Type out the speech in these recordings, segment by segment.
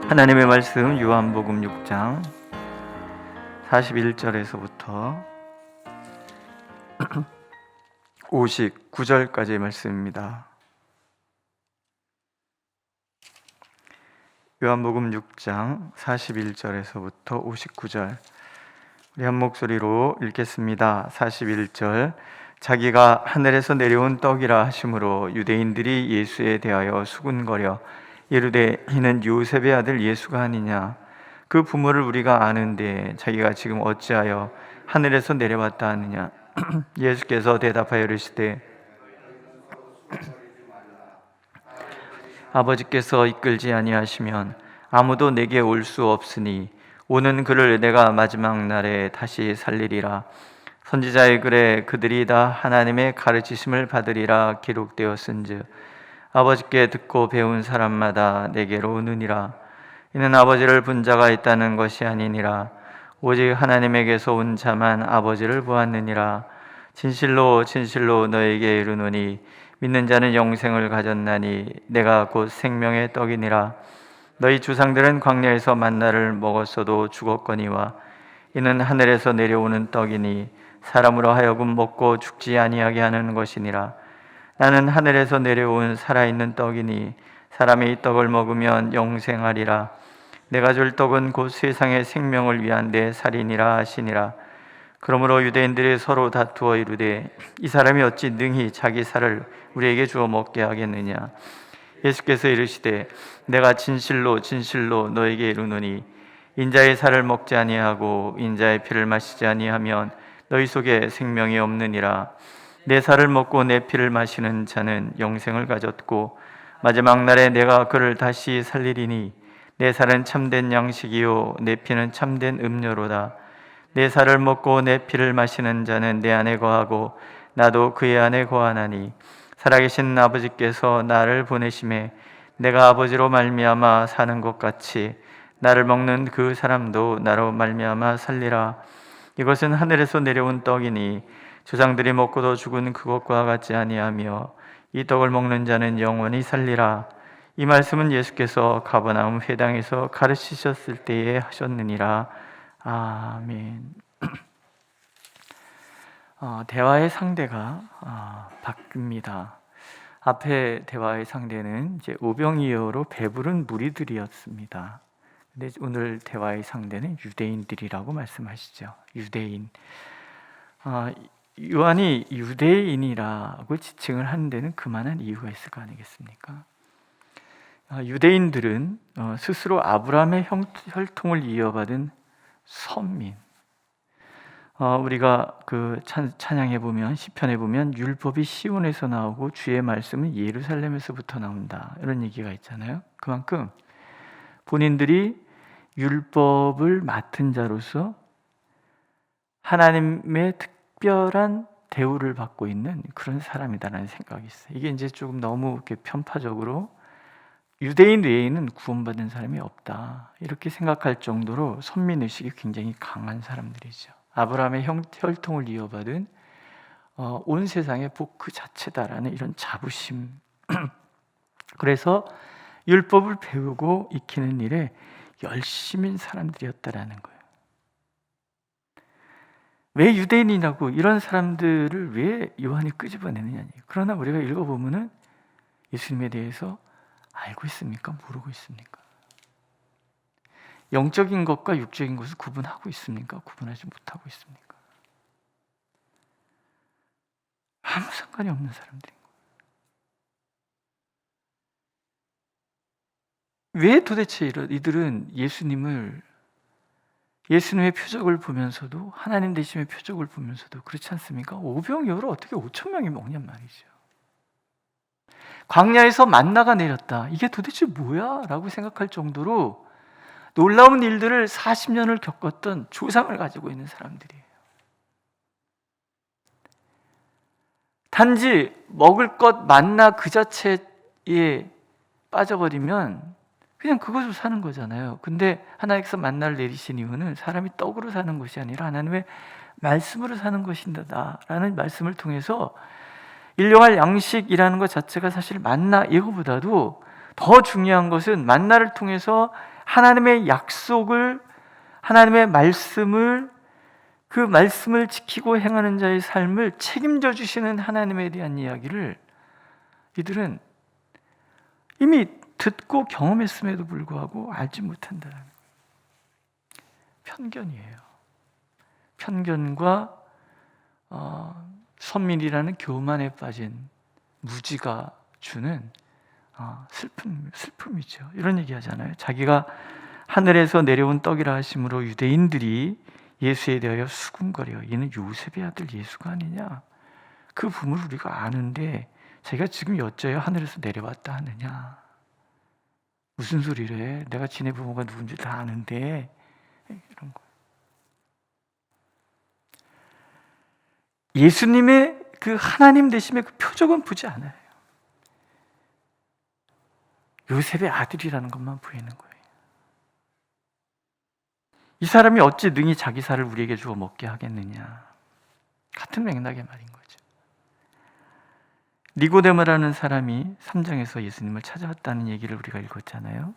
하나님의 말씀 요한복음 6장 41절에서부터 59절까지의 말씀입니다. 요한복음 6장 41절에서부터 59절, 우리 한 목소리로 읽겠습니다. 41절, 자기가 하늘에서 내려온 떡이라 하심으로 유대인들이 예수에 대하여 수군거려 이르되 이는 요셉의 아들 예수가 아니냐? 그 부모를 우리가 아는데 자기가 지금 어찌하여 하늘에서 내려왔다 하느냐? 예수께서 대답하여 이르시되 아버지께서 이끌지 아니하시면 아무도 내게 올 수 없으니 오는 그를 내가 마지막 날에 다시 살리리라. 선지자의 글에 그들이 다 하나님의 가르치심을 받으리라 기록되었은즉 아버지께 듣고 배운 사람마다 내게로 오느니라. 이는 아버지를 본 자가 있다는 것이 아니니라. 오직 하나님에게서 온 자만 아버지를 보았느니라. 진실로 진실로 너에게 이르노니 믿는 자는 영생을 가졌나니 내가 곧 생명의 떡이니라. 너희 주상들은 광야에서 만나를 먹었어도 죽었거니와 이는 하늘에서 내려오는 떡이니 사람으로 하여금 먹고 죽지 아니하게 하는 것이니라. 나는 하늘에서 내려온 살아있는 떡이니 사람이 이 떡을 먹으면 영생하리라. 내가 줄 떡은 곧 세상의 생명을 위한 내 살이니라 하시니라. 그러므로 유대인들이 서로 다투어 이르되 이 사람이 어찌 능히 자기 살을 우리에게 주어 먹게 하겠느냐? 예수께서 이르시되 내가 진실로 진실로 너에게 이르노니 인자의 살을 먹지 아니하고 인자의 피를 마시지 아니하면 너희 속에 생명이 없느니라. 내 살을 먹고 내 피를 마시는 자는 영생을 가졌고 마지막 날에 내가 그를 다시 살리리니 내 살은 참된 양식이요 내 피는 참된 음료로다. 내 살을 먹고 내 피를 마시는 자는 내 안에 거하고 나도 그의 안에 거하나니 살아계신 아버지께서 나를 보내심에 내가 아버지로 말미암아 사는 것 같이 나를 먹는 그 사람도 나로 말미암아 살리라. 이것은 하늘에서 내려온 떡이니 조상들이 먹고도 죽은 그것과 같지 아니하며 이 떡을 먹는 자는 영원히 살리라. 이 말씀은 예수께서 가버나움 회당에서 가르치셨을 때에 하셨느니라. 아멘. 대화의 상대가 바뀝니다. 앞에 대화의 상대는 이제 오병이어로 배부른 무리들이었습니다. 근데 오늘 대화의 상대는 유대인들이라고 말씀하시죠. 유대인. 요한이 유대인이라고 지칭을 하는 데는 그만한 이유가 있을 거 아니겠습니까? 유대인들은 스스로 아브라함의 혈통을 이어받은 선민. 우리가 그 찬양해 보면, 시편에 보면 율법이 시온에서 나오고 주의 말씀은 예루살렘에서부터 나온다, 이런 얘기가 있잖아요. 그만큼 본인들이 율법을 맡은 자로서 하나님의 특별한 대우를 받고 있는 그런 사람이다라는 생각이 있어요. 이게 이제 조금 너무 이렇게 편파적으로 유대인 외에는 구원받은 사람이 없다, 이렇게 생각할 정도로 선민의식이 굉장히 강한 사람들이죠. 아브라함의 혈통을 이어받은 온 세상의 복 그 자체다라는 이런 자부심. 그래서 율법을 배우고 익히는 일에 열심인 사람들이었다라는 거예요. 왜 유대인이라고 이런 사람들을 왜 요한이 끄집어내느냐. 그러나 우리가 읽어보면은 예수님에 대해서 알고 있습니까? 모르고 있습니까? 영적인 것과 육적인 것을 구분하고 있습니까? 구분하지 못하고 있습니까? 아무 상관이 없는 사람들인 거예요. 왜 도대체 이들은 예수님의 표적을 보면서도, 하나님 되심의 표적을 보면서도 그렇지 않습니까? 오병이어로 어떻게 5천 명이 먹냔 말이죠. 광야에서 만나가 내렸다, 이게 도대체 뭐야? 라고 생각할 정도로 놀라운 일들을 40년을 겪었던 조상을 가지고 있는 사람들이에요. 단지 먹을 것 만나 그 자체에 빠져버리면 그냥 그것으로 사는 거잖아요. 근데 하나님께서 만나를 내리신 이유는 사람이 떡으로 사는 것이 아니라 하나님의 말씀으로 사는 것이다 라는 말씀을 통해서 일용할 양식이라는 것 자체가 사실 만나 이거보다도 더 중요한 것은 만나를 통해서 하나님의 약속을, 하나님의 말씀을, 그 말씀을 지키고 행하는 자의 삶을 책임져 주시는 하나님에 대한 이야기를 이들은 이미 듣고 경험했음에도 불구하고 알지 못한다는 거예요. 편견이에요. 편견과 선민이라는 교만에 빠진 무지가 주는 슬픔이죠. 이런 얘기 하잖아요. 자기가 하늘에서 내려온 떡이라 하심으로 유대인들이 예수에 대하여 수군거려 이는 요셉의 아들 예수가 아니냐. 그 부분을 우리가 아는데 자기가 지금 여쭤야 하늘에서 내려왔다 하느냐. 무슨 소리래? 내가 지네 부모가 누군지 다 아는데. 이런 거. 예수님의 그 하나님 되심의 그 표적은 보지 않아요. 요셉의 아들이라는 것만 보이는 거예요. 이 사람이 어찌 능히 자기 살을 우리에게 주어 먹게 하겠느냐. 같은 맥락의 말인 거죠. 니고데모라는 사람이 3장에서 예수님을 찾아왔다는 얘기를 우리가 읽었잖아요.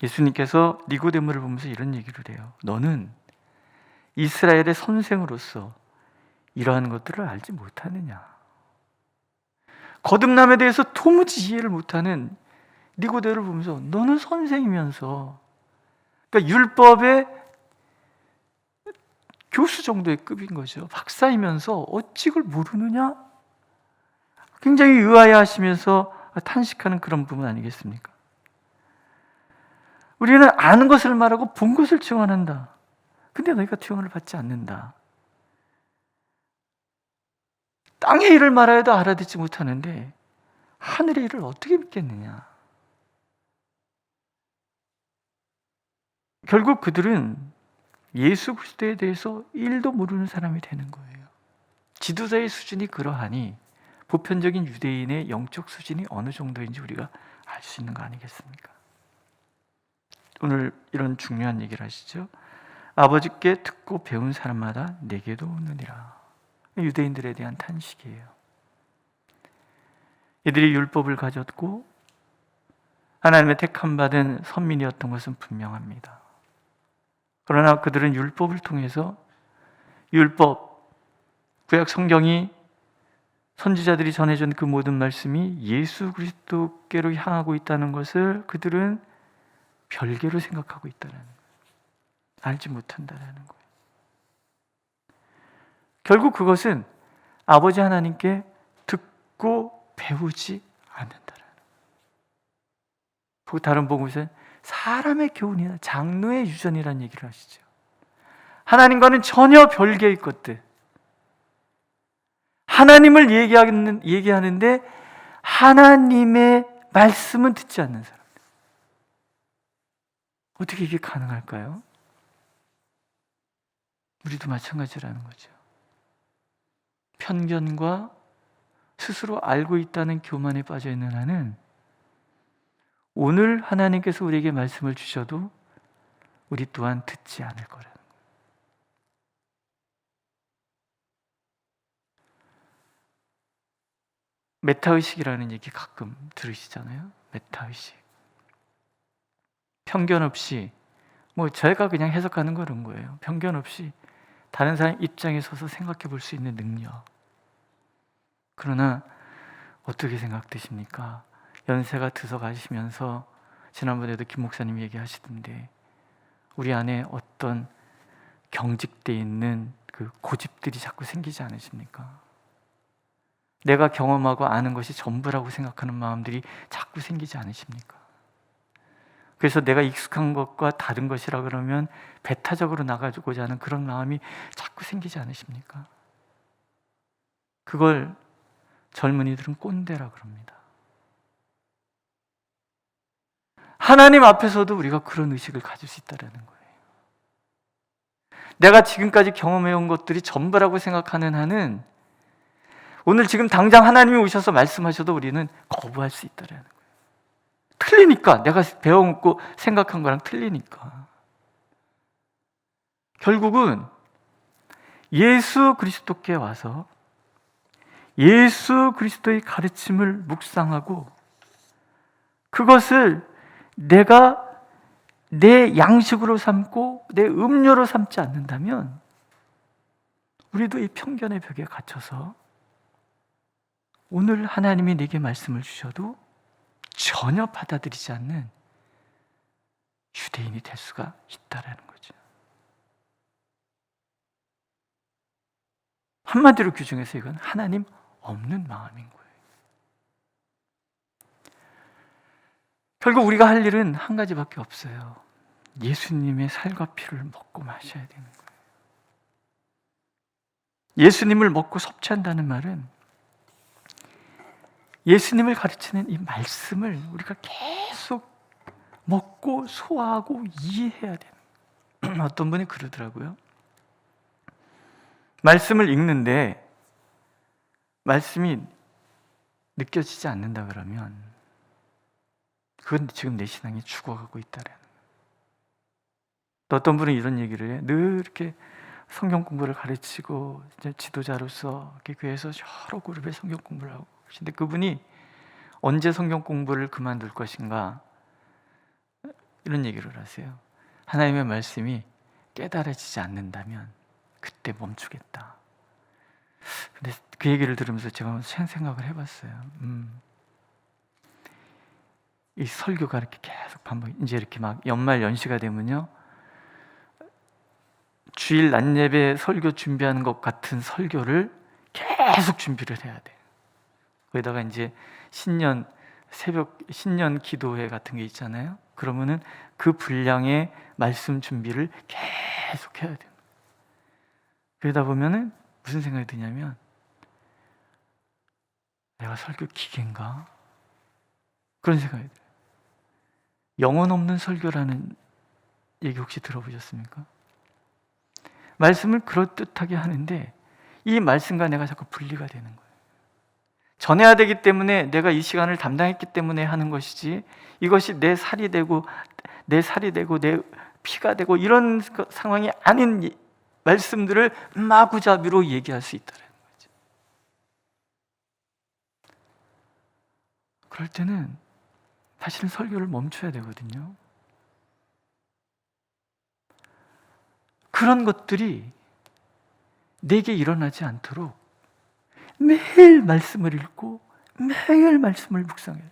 예수님께서 니고데모를 보면서 이런 얘기를 해요. 너는 이스라엘의 선생으로서 이러한 것들을 알지 못하느냐. 거듭남에 대해서 도무지 이해를 못하는 니고데모를 보면서 너는 선생이면서, 그러니까 율법의 교수 정도의 급인 거죠. 박사이면서 어찌 그걸 모르느냐? 굉장히 의아해하시면서 탄식하는 그런 부분 아니겠습니까? 우리는 아는 것을 말하고 본 것을 증언한다. 근데 너희가 증언을 받지 않는다. 땅의 일을 말하여도 알아듣지 못하는데 하늘의 일을 어떻게 믿겠느냐? 결국 그들은 예수 그리스도에 대해서 1도 모르는 사람이 되는 거예요. 지도자의 수준이 그러하니 보편적인 유대인의 영적 수준이 어느 정도인지 우리가 알 수 있는 거 아니겠습니까? 오늘 이런 중요한 얘기를 하시죠. 아버지께 듣고 배운 사람마다 내게도 오느니라. 유대인들에 대한 탄식이에요. 이들이 율법을 가졌고 하나님의 택함받은 선민이었던 것은 분명합니다. 그러나 그들은 율법을 통해서 율법, 구약 성경이 선지자들이 전해준 그 모든 말씀이 예수 그리스도께로 향하고 있다는 것을 그들은 별개로 생각하고 있다는 거예요. 알지 못한다는 거예요. 결국 그것은 아버지 하나님께 듣고 배우지 않는다는 거예요. 다른 복음에서는 사람의 교훈이나 장로의 유전이라는 얘기를 하시죠. 하나님과는 전혀 별개의 것들. 하나님을 얘기하는데 하나님의 말씀은 듣지 않는 사람들. 어떻게 이게 가능할까요? 우리도 마찬가지라는 거죠. 편견과 스스로 알고 있다는 교만에 빠져 있는 한은 오늘 하나님께서 우리에게 말씀을 주셔도 우리 또한 듣지 않을 거라는 거예요. 메타의식이라는 얘기 가끔 들으시잖아요. 메타의식. 편견 없이, 제가 그냥 해석하는 그런 거예요. 편견 없이 다른 사람 입장에 서서 생각해 볼 수 있는 능력. 그러나 어떻게 생각되십니까? 연세가 드서 가시면서 지난번에도 김 목사님이 얘기하시던데 우리 안에 어떤 경직되어 있는 그 고집들이 자꾸 생기지 않으십니까? 내가 경험하고 아는 것이 전부라고 생각하는 마음들이 자꾸 생기지 않으십니까? 그래서 내가 익숙한 것과 다른 것이라 그러면 배타적으로 나가고자 하는 그런 마음이 자꾸 생기지 않으십니까? 그걸 젊은이들은 꼰대라 그럽니다. 하나님 앞에서도 우리가 그런 의식을 가질 수 있다는 거예요. 내가 지금까지 경험해온 것들이 전부라고 생각하는 한은 오늘 지금 당장 하나님이 오셔서 말씀하셔도 우리는 거부할 수 있다는 거예요. 틀리니까, 내가 배워먹고 생각한 거랑 틀리니까. 결국은 예수 그리스도께 와서 예수 그리스도의 가르침을 묵상하고 그것을 내가 내 양식으로 삼고 내 음료로 삼지 않는다면 우리도 이 편견의 벽에 갇혀서 오늘 하나님이 내게 말씀을 주셔도 전혀 받아들이지 않는 유대인이 될 수가 있다라는 거죠. 한마디로 규정해서 이건 하나님 없는 마음인 거예요. 결국 우리가 할 일은 한 가지밖에 없어요. 예수님의 살과 피를 먹고 마셔야 되는 거예요. 예수님을 먹고 섭취한다는 말은 예수님을 가르치는 이 말씀을 우리가 계속 먹고 소화하고 이해해야 되는. 어떤 분이 그러더라고요. 말씀을 읽는데 말씀이 느껴지지 않는다 그러면 그건 지금 내 신앙이 죽어가고 있다라는. 또 어떤 분은 이런 얘기를 해. 늘 이렇게 성경 공부를 가르치고 이제 지도자로서 이렇게 교회에서 여러 그룹의 성경 공부를 하고 계신데 그분이 언제 성경 공부를 그만둘 것인가 이런 얘기를 하세요. 하나님의 말씀이 깨달아지지 않는다면 그때 멈추겠다. 근데 그 얘기를 들으면서 제가 생각을 해봤어요. 이 설교가 이렇게 계속 반복, 이제 이렇게 막 연말 연시가 되면요, 주일 낮 예배 설교 준비하는 것 같은 설교를 계속 준비를 해야 돼. 거기다가 이제 신년 새벽 신년 기도회 같은 게 있잖아요. 그러면은 그 분량의 말씀 준비를 계속 해야 돼요. 그러다 보면은 무슨 생각이 드냐면 내가 설교 기계인가? 그런 생각이 들어요. 영혼 없는 설교라는 얘기 혹시 들어보셨습니까? 말씀을 그럴듯하게 하는데 이 말씀과 내가 자꾸 분리가 되는 거예요. 전해야 되기 때문에 내가 이 시간을 담당했기 때문에 하는 것이지 이것이 내 살이 되고 내 피가 되고 이런 상황이 아닌 말씀들을 마구잡이로 얘기할 수 있다는 거죠. 그럴 때는 사실은 설교를 멈춰야 되거든요. 그런 것들이 내게 일어나지 않도록 매일 말씀을 읽고 매일 말씀을 묵상해요.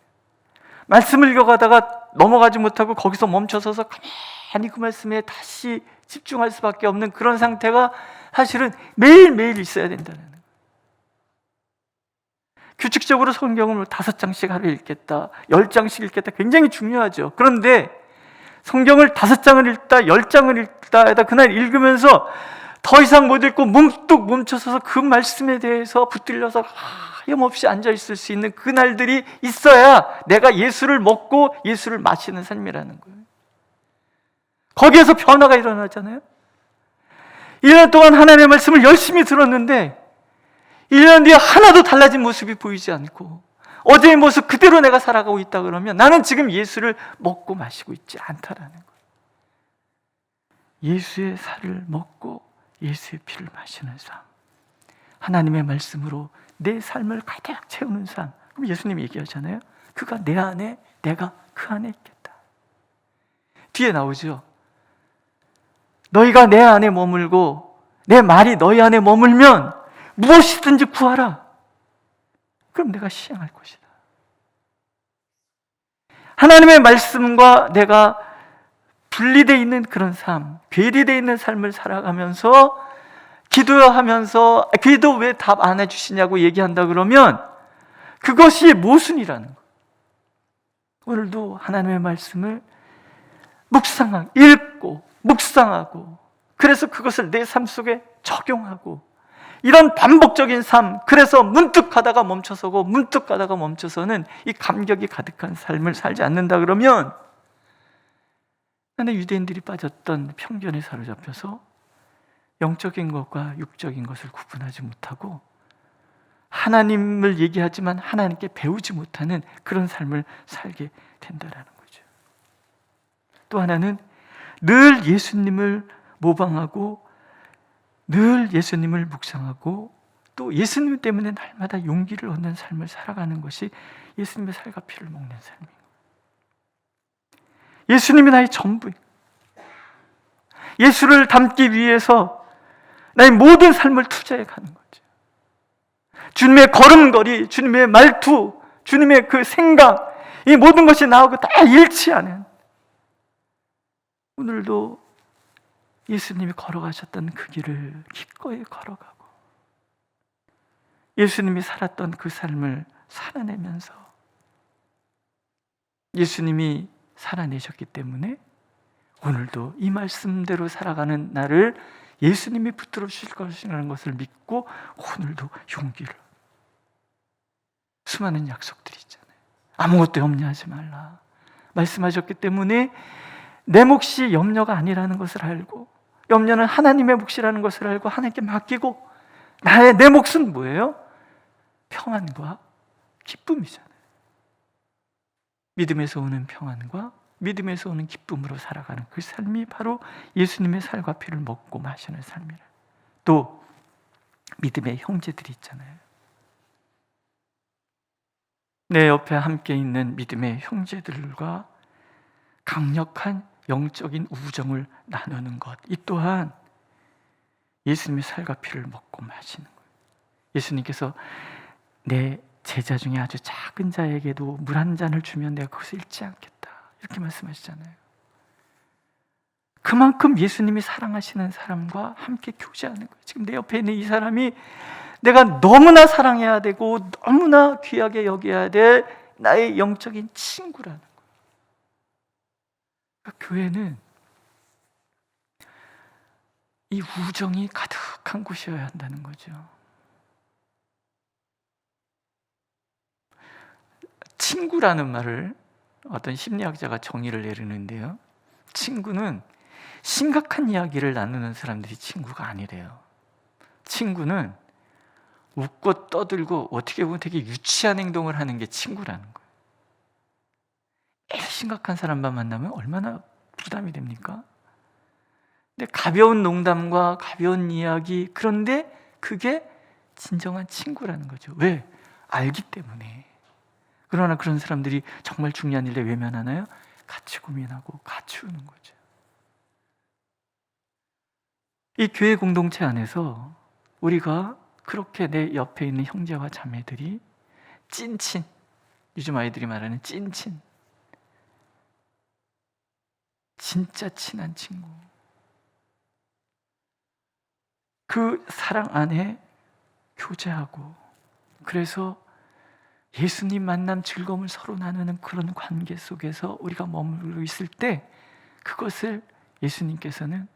말씀을 읽어가다가 넘어가지 못하고 거기서 멈춰서서 가만히 그 말씀에 다시 집중할 수밖에 없는 그런 상태가 사실은 매일매일 있어야 된다는 거예요. 규칙적으로 성경을 5장씩 하루 읽겠다, 10장씩 읽겠다, 굉장히 중요하죠. 그런데 성경을 5장을 읽다, 10장을 읽다 하다 그날 읽으면서 더 이상 못 읽고 문득 멈춰서서 그 말씀에 대해서 붙들려서 하염없이 앉아있을 수 있는 그날들이 있어야 내가 예수를 먹고 예수를 마시는 삶이라는 거예요. 거기에서 변화가 일어나잖아요. 1년 동안 하나님의 말씀을 열심히 들었는데 1년 뒤에 하나도 달라진 모습이 보이지 않고 어제의 모습 그대로 내가 살아가고 있다 그러면 나는 지금 예수를 먹고 마시고 있지 않다라는 거예요. 예수의 살을 먹고 예수의 피를 마시는 삶, 하나님의 말씀으로 내 삶을 가득 채우는 삶. 그럼 예수님이 얘기하잖아요. 그가 내 안에, 내가 그 안에 있겠다. 뒤에 나오죠. 너희가 내 안에 머물고 내 말이 너희 안에 머물면 무엇이든지 구하라. 그럼 내가 시행할 것이다. 하나님의 말씀과 내가 분리되어 있는 그런 삶, 괴리되어 있는 삶을 살아가면서 기도하면서 기도 왜 답 안 해주시냐고 얘기한다 그러면 그것이 모순이라는 거예요. 오늘도 하나님의 말씀을 묵상하고 읽고 묵상하고 그래서 그것을 내 삶 속에 적용하고 이런 반복적인 삶, 그래서 문득 가다가 멈춰서고 문득 가다가 멈춰서는 이 감격이 가득한 삶을 살지 않는다 그러면 나는 유대인들이 빠졌던 편견에 사로잡혀서 영적인 것과 육적인 것을 구분하지 못하고 하나님을 얘기하지만 하나님께 배우지 못하는 그런 삶을 살게 된다는 거죠. 또 하나는 늘 예수님을 모방하고 늘 예수님을 묵상하고 또 예수님 때문에 날마다 용기를 얻는 삶을 살아가는 것이 예수님의 살과 피를 먹는 삶이에요. 예수님이 나의 전부예요. 예수를 닮기 위해서 나의 모든 삶을 투자해 가는 거죠. 주님의 걸음걸이, 주님의 말투, 주님의 그 생각, 이 모든 것이 나하고 다 일치하는, 오늘도 예수님이 걸어가셨던 그 길을 기꺼이 걸어가고 예수님이 살았던 그 삶을 살아내면서, 예수님이 살아내셨기 때문에 오늘도 이 말씀대로 살아가는 나를 예수님이 붙들어 주실 것이라는 것을 믿고 오늘도 용기를, 수많은 약속들이 있잖아요. 아무것도 염려하지 말라 말씀하셨기 때문에 내 몫이 염려가 아니라는 것을 알고, 염려는 하나님의 몫이라는 것을 알고 하나님께 맡기고, 내 몫은 뭐예요? 평안과 기쁨이잖아요. 믿음에서 오는 평안과 믿음에서 오는 기쁨으로 살아가는 그 삶이 바로 예수님의 살과 피를 먹고 마시는 삶이라. 또 믿음의 형제들이 있잖아요. 내 옆에 함께 있는 믿음의 형제들과 강력한 영적인 우정을 나누는 것, 이 또한 예수님의 살과 피를 먹고 마시는 거예요. 예수님께서 내 제자 중에 아주 작은 자에게도 물 한 잔을 주면 내가 그것을 잃지 않겠다, 이렇게 말씀하시잖아요. 그만큼 예수님이 사랑하시는 사람과 함께 교제하는 거예요. 지금 내 옆에 있는 이 사람이 내가 너무나 사랑해야 되고 너무나 귀하게 여겨야 될 나의 영적인 친구라는 거예요. 그러니까 교회는 이 우정이 가득한 곳이어야 한다는 거죠. 친구라는 말을 어떤 심리학자가 정의를 내리는데요, 친구는 심각한 이야기를 나누는 사람들이 친구가 아니래요. 친구는 웃고 떠들고 어떻게 보면 되게 유치한 행동을 하는 게 친구라는 거예요. 심각한 사람만 만나면 얼마나 부담이 됩니까? 근데 가벼운 농담과 가벼운 이야기, 그런데 그게 진정한 친구라는 거죠. 왜? 알기 때문에. 그러나 그런 사람들이 정말 중요한 일에 외면하나요? 같이 고민하고 같이 우는 거죠. 이 교회 공동체 안에서 우리가 그렇게 내 옆에 있는 형제와 자매들이 찐친, 요즘 아이들이 말하는 찐친, 진짜 친한 친구, 그 사랑 안에 교제하고, 그래서 예수님 만남 즐거움을 서로 나누는 그런 관계 속에서 우리가 머물러 있을 때, 그것을 예수님께서는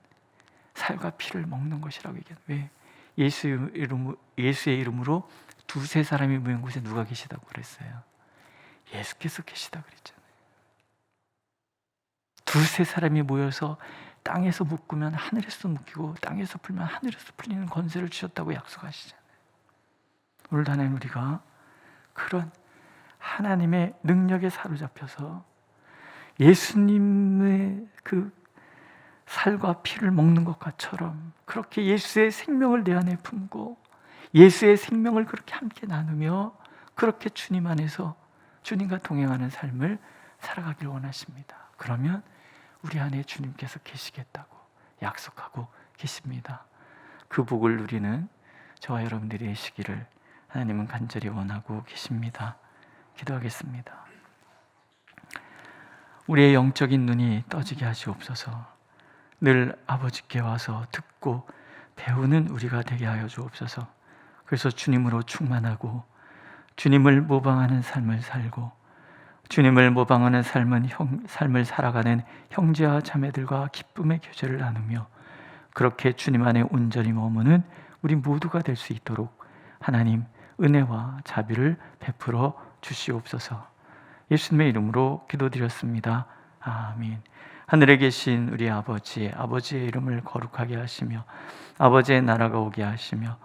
살과 피를 먹는 것이라고 얘기해요. 왜? 예수의 이름으로 두세 사람이 모인 곳에 누가 계시다고 그랬어요? 예수께서 계시다고 그랬잖아요. 두세 사람이 모여서 땅에서 묶으면 하늘에서 묶이고 땅에서 풀면 하늘에서 풀리는 권세를 주셨다고 약속하시잖아요. 오늘도 하나님, 우리가 그런 하나님의 능력에 사로잡혀서 예수님의 그 살과 피를 먹는 것처럼 그렇게 예수의 생명을 내 안에 품고 예수의 생명을 그렇게 함께 나누며 그렇게 주님 안에서 주님과 동행하는 삶을 살아가길 원하십니다. 그러면 우리 안에 주님께서 계시겠다고 약속하고 계십니다. 그 복을 누리는 저와 여러분들이 되시기를 하나님은 간절히 원하고 계십니다. 기도하겠습니다. 우리의 영적인 눈이 떠지게 하시옵소서. 늘 아버지께 와서 듣고 배우는 우리가 되게 하여 주옵소서. 그래서 주님으로 충만하고 주님을 모방하는 삶을 살고 주님을 모방하는 삶을 살아가는 형제와 자매들과 기쁨의 교제를 나누며 그렇게 주님 안에 온전히 머무는 우리 모두가 될 수 있도록 하나님 은혜와 자비를 베풀어 주시옵소서. 예수님의 이름으로 기도드렸습니다. 아멘. 하늘에 계신 우리 아버지, 아버지의 이름을 거룩하게 하시며 아버지의 나라가 오게 하시며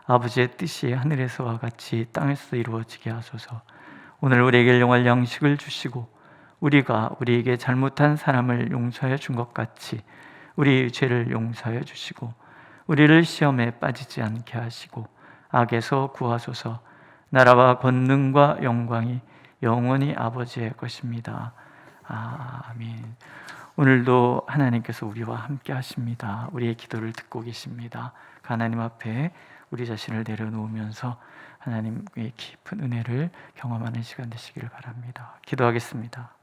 아버지의 뜻이 하늘에서와 같이 땅에서 이루어지게 하소서. 오늘 우리에게 일용할 양식을 주시고 우리가 우리에게 잘못한 사람을 용서해 준 것 같이 우리의 죄를 용서해 주시고 우리를 시험에 빠지지 않게 하시고 악에서 구하소서. 나라와 권능과 영광이 영원히 아버지의 것입니다. 아멘. 오늘도 하나님께서 우리와 함께 하십니다. 우리의 기도를 듣고 계십니다. 하나님 앞에 우리 자신을 내려놓으면서 하나님의 깊은 은혜를 경험하는 시간 되시기를 바랍니다. 기도하겠습니다.